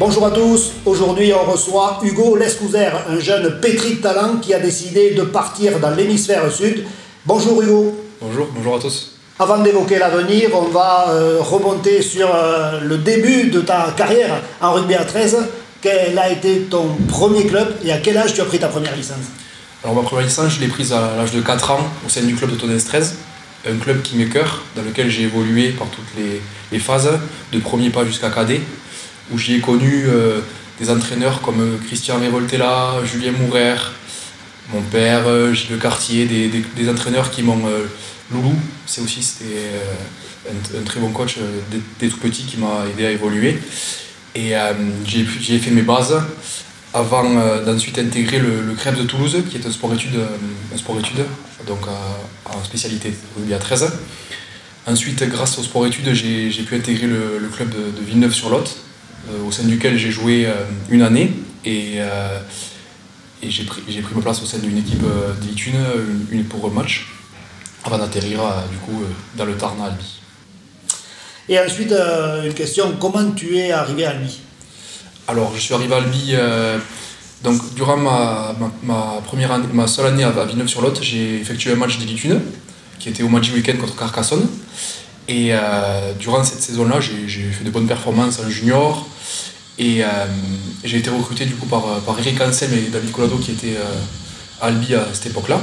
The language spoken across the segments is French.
Bonjour à tous, aujourd'hui on reçoit Hugo Lescouzer, un jeune pétri de talent qui a décidé de partir dans l'hémisphère sud. Bonjour Hugo. Bonjour à tous. Avant d'évoquer l'avenir, on va remonter sur le début de ta carrière en rugby à 13. Quel a été ton premier club et à quel âge tu as pris ta première licence? Alors ma première licence, je l'ai prise à l'âge de 4 ans au sein du club de Tonnes 13, un club qui m'est cœur, dans lequel j'ai évolué par toutes les phases, de premier pas jusqu'à cadet, où j'y ai connu des entraîneurs comme Christian Revoltella, Julien Mourer, mon père, Gilles Le Cartier, des entraîneurs qui m'ont... Loulou, c'était un très bon coach dès tout petit qui m'a aidé à évoluer. Et j'ai fait mes bases avant d'ensuite intégrer le CREPS de Toulouse, qui est un sport-études, donc en spécialité rugby à 13. Ensuite, grâce au sport-études, j'ai pu intégrer le club de Villeneuve-sur-Lot, au sein duquel j'ai joué une année. Et j'ai pris ma place au sein d'une équipe d'élite 1, une pour un match, avant d'atterrir du coup dans le Tarn à Albi. Et ensuite, une question, comment tu es arrivé à Albi? Alors, je suis arrivé à Albi, donc durant ma seule année à Villeneuve-sur-Lot, j'ai effectué un match d'élite 1, qui était au Magic Weekend contre Carcassonne. Et durant cette saison-là, j'ai fait de bonnes performances en junior. Et j'ai été recruté du coup par Eric Anselme et David Collado qui étaient à Albi à cette époque-là.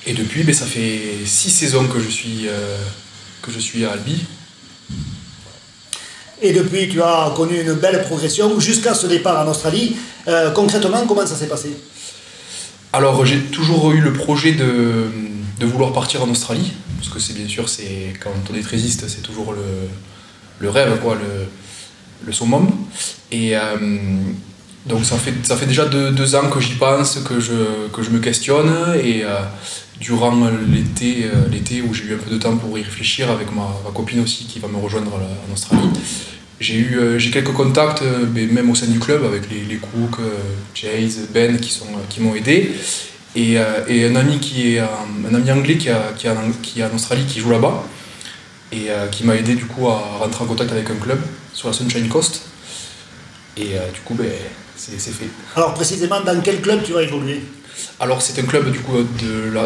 Et depuis, ça fait 6 saisons que je suis à Albi. Et depuis, tu as connu une belle progression jusqu'à ce départ en Australie. Concrètement, comment ça s'est passé? Alors, j'ai toujours eu le projet de vouloir partir en Australie, parce que bien sûr, quand on est trésiste, c'est toujours le rêve, quoi, le summum. Et donc ça fait déjà 2 ans que j'y pense, que je me questionne, et durant l'été où j'ai eu un peu de temps pour y réfléchir avec ma copine aussi qui va me rejoindre en Australie, j'ai quelques contacts, même au sein du club, avec les Cook, Chase, Ben qui m'ont aidé, et un ami anglais qui est en Australie, qui joue là-bas, et qui m'a aidé du coup à rentrer en contact avec un club sur la Sunshine Coast. Et du coup, c'est fait. Alors précisément, dans quel club tu vas évoluer? Alors c'est un club du coup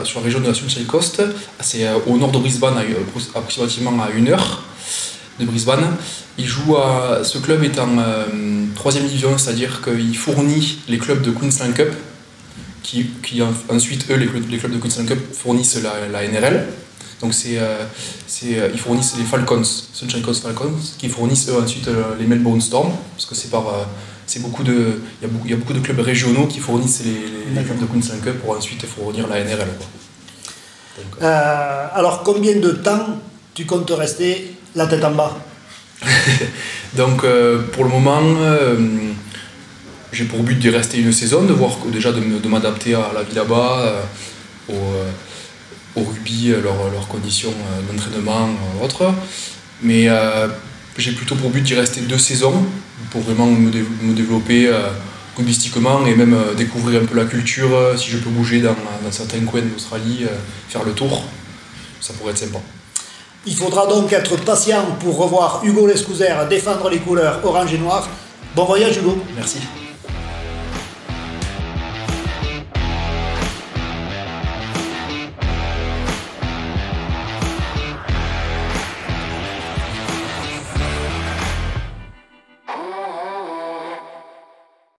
sur la région de la Sunshine Coast, c'est au nord de Brisbane, approximativement à 1 heure de Brisbane. Ce club est en 3e division, c'est-à-dire qu'il fournit les clubs de Queensland Cup, qui ensuite, eux, les clubs de Queensland Cup fournissent la NRL. Donc ils fournissent les Falcons, Sunshine Coast Falcons, qui fournissent eux ensuite les Melbourne Storm, parce que il y a beaucoup de clubs régionaux qui fournissent les clubs de Queensland Cup pour ensuite fournir la NRL. Donc, alors combien de temps tu comptes rester la tête en bas? Donc pour le moment, j'ai pour but d'y rester une saison, de m'adapter à la vie là-bas, au rugby, leurs conditions d'entraînement, autres. Mais j'ai plutôt pour but d'y rester 2 saisons pour vraiment me développer rugbystiquement et même découvrir un peu la culture. Si je peux bouger dans certains coins d'Australie, faire le tour, ça pourrait être sympa. Il faudra donc être patient pour revoir Hugo Lescouzer défendre les couleurs orange et noir. Bon voyage Hugo. Merci.